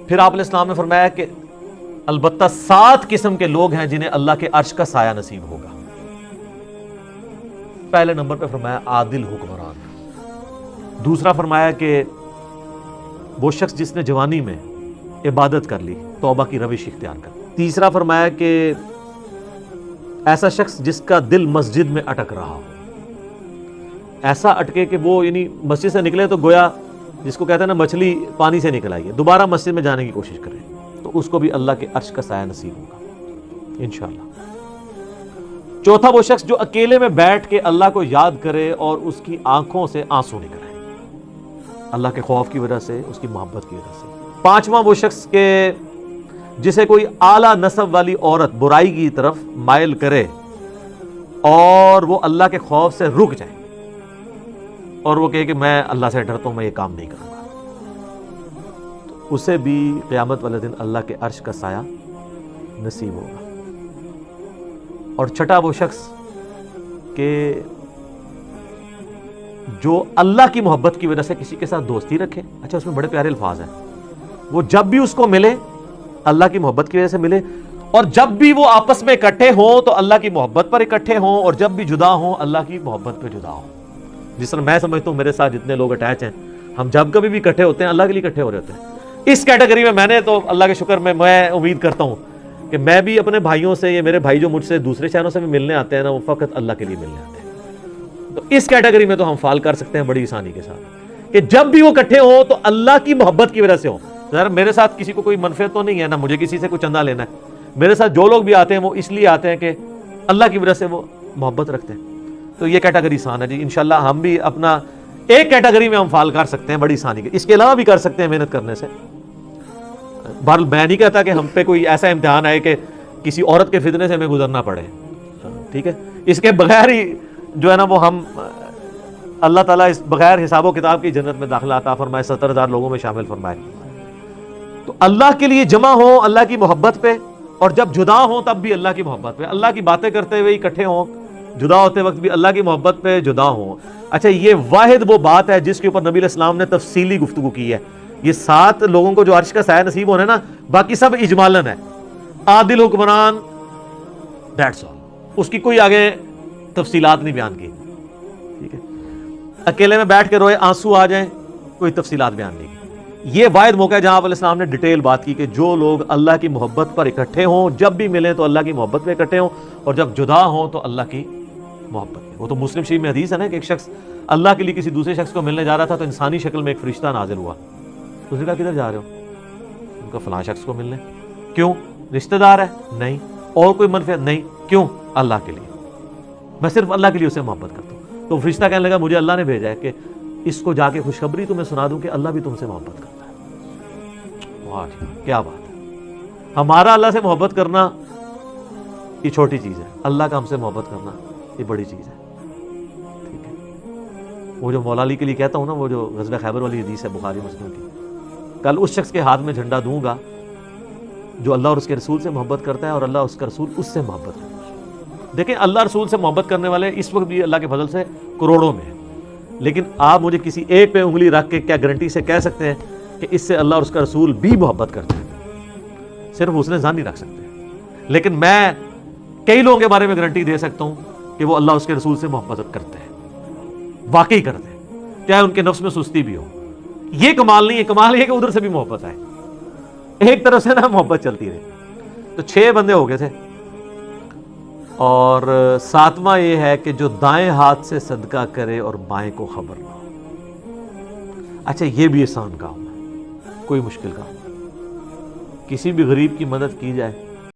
پھر آپ علیہ السلام نے فرمایا کہ البتہ 7 قسم کے لوگ ہیں جنہیں اللہ کے عرش کا سایہ نصیب ہوگا. پہلے نمبر پہ فرمایا عادل حکمران. دوسرا فرمایا کہ وہ شخص جس نے جوانی میں عبادت کر لی, توبہ کی روش اختیار کر. تیسرا فرمایا کہ ایسا شخص جس کا دل مسجد میں اٹک رہا ہو, ایسا اٹکے کہ وہ یعنی مسجد سے نکلے تو گویا جس کو کہتے ہیں نا مچھلی پانی سے نکل آئی ہے, دوبارہ مسجد میں جانے کی کوشش کرے, تو اس کو بھی اللہ کے عرش کا سایہ نصیب ہوگا انشاءاللہ. چوتھا وہ شخص جو اکیلے میں بیٹھ کے اللہ کو یاد کرے اور اس کی آنکھوں سے آنسو نکلے اللہ کے خوف کی وجہ سے, اس کی محبت کی وجہ سے. پانچواں وہ شخص کہ جسے کوئی اعلیٰ نسب والی عورت برائی کی طرف مائل کرے اور وہ اللہ کے خوف سے رک جائے اور وہ کہے کہ میں اللہ سے ڈرتا ہوں, میں یہ کام نہیں کروں گا, تو اسے بھی قیامت والے دن اللہ کے عرش کا سایہ نصیب ہوگا. اور چھٹا وہ شخص کہ جو اللہ کی محبت کی وجہ سے کسی کے ساتھ دوستی رکھے. اچھا, اس میں بڑے پیارے الفاظ ہیں. وہ جب بھی اس کو ملے اللہ کی محبت کی وجہ سے ملے, اور جب بھی وہ آپس میں اکٹھے ہوں تو اللہ کی محبت پر اکٹھے ہوں, اور جب بھی جدا ہوں اللہ کی محبت پہ جدا ہوں. جس طرح میں سمجھتا ہوں میرے ساتھ جتنے لوگ اٹیچ ہیں, ہم جب کبھی بھی اکٹھے ہوتے ہیں اللہ کے لیے اکٹھے ہو رہے ہوتے ہیں. اس کیٹیگری میں نے تو اللہ کے شکر میں امید کرتا ہوں کہ میں بھی اپنے بھائیوں سے, یہ میرے بھائی جو مجھ سے دوسرے شہروں سے بھی ملنے آتے ہیں نا, وہ فقط اللہ کے لیے ملنے آتے ہیں. تو اس کیٹیگری میں تو ہم فال کر سکتے ہیں بڑی آسانی کے ساتھ کہ جب بھی وہ اکٹھے ہوں تو اللہ کی محبت کی وجہ سے ہوں. ذرا میرے ساتھ کسی کو کوئی منفعت تو نہیں ہے, نہ مجھے کسی سے کوئی چندہ لینا ہے. میرے ساتھ جو لوگ بھی آتے ہیں وہ اس لیے آتے ہیں کہ اللہ کی وجہ سے وہ محبت رکھتے ہیں. تو یہ کیٹیگری آسان ہے جی. انشاءاللہ ہم بھی اپنا ایک کیٹیگری میں ہم فال کر سکتے ہیں بڑی آسانی کے. اس کے علاوہ بھی کر سکتے ہیں محنت کرنے سے. بہرحال میں نہیں کہتا کہ ہم پہ کوئی ایسا امتحان آئے کہ کسی عورت کے فتنے سے ہمیں گزرنا پڑے, ٹھیک ہے. اس کے بغیر ہی جو ہے نا وہ ہم اللہ تعالیٰ اس بغیر حساب و کتاب کی جنت میں داخلہ عطا فرمائے, 70,000 لوگوں میں شامل فرمائے. تو اللہ کے لیے جمع ہوں اللہ کی محبت پہ, اور جب جدا ہوں تب بھی اللہ کی محبت پہ. اللہ کی باتیں کرتے ہوئے اکٹھے ہوں, جدا ہوتے وقت بھی اللہ کی محبت پہ جدا ہوں. اچھا, یہ واحد وہ بات ہے جس کے اوپر نبی علیہ السلام نے تفصیلی گفتگو کی ہے. یہ 7 لوگوں کو جو عرش کا سایہ نصیب ہونا ہے نا, باقی سب اجمالاً ہے. عادل حکمران, دیٹس آل. اس کی کوئی آگے تفصیلات نہیں بیان کی, ٹھیک ہے. اکیلے میں بیٹھ کے روئے آنسو آ جائیں, کوئی تفصیلات بیان نہیں کی. یہ واحد موقع ہے جہاں آپ علیہ السلام نے ڈیٹیل بات کی کہ جو لوگ اللہ کی محبت پر اکٹھے ہوں, جب بھی ملیں تو اللہ کی محبت پہ اکٹھے ہوں, اور جب جدا ہوں تو اللہ کی محبت پہ. وہ تو مسلم شریف میں حدیث ہے نا کہ ایک شخص اللہ کے لیے کسی دوسرے شخص کو ملنے جا رہا تھا تو انسانی شکل میں ایک فرشتہ نازل ہوا. اس نے کہا کدھر جا رہے ہو؟ ان کا فلاں شخص کو ملنے. کیوں؟ رشتہ دار ہے؟ نہیں. اور کوئی منفعت؟ نہیں. کیوں؟ اللہ کے لیے, میں صرف اللہ کے لیے اسے محبت کرتا ہوں. تو فرشتہ کہنے لگا مجھے اللہ نے بھیجا ہے کہ اس کو جا کے خوشخبری تمہیں سنا دوں کہ اللہ بھی تم سے محبت کرتا ہے. واہ, کیا بات ہے. ہمارا اللہ سے محبت کرنا یہ چھوٹی چیز ہے, اللہ کا ہم سے محبت کرنا یہ بڑی چیز ہے, ٹھیک ہے. وہ جو مولا علی کے لیے کہتا ہوں نا, وہ جو غزوہ خیبر والی حدیث ہے بخاری مسلم کی, کل اس شخص کے ہاتھ میں جھنڈا دوں گا جو اللہ اور اس کے رسول سے محبت کرتا ہے, اور اللہ اس کا رسول اس سے محبت کرتا ہے. دیکھیں, اللہ رسول سے محبت کرنے والے اس وقت بھی اللہ کے فضل سے کروڑوں میں ہیں, لیکن آپ مجھے کسی ایک پہ انگلی رکھ کے کیا گارنٹی سے کہہ سکتے ہیں کہ اس سے اللہ اور اس کا رسول بھی محبت کرتے ہیں؟ صرف اس نے ظن نہیں رکھ سکتے, لیکن میں کئی لوگوں کے بارے میں گارنٹی دے سکتا ہوں کہ وہ اللہ اور اس کے رسول سے محبت کرتے ہیں, واقعی کرتے ہیں, چاہے ان کے نفس میں سستی بھی ہو. یہ کمال نہیں ہے, کمال یہ کہ ادھر سے بھی محبت آئے, ایک طرف سے نا محبت چلتی رہے. تو 6 بندے ہو گئے تھے, اور 7واں یہ ہے کہ جو دائیں ہاتھ سے صدقہ کرے اور بائیں کو خبر نہ ہو. اچھا, یہ بھی آسان کام ہے, کوئی مشکل کام. کسی بھی غریب کی مدد کی جائے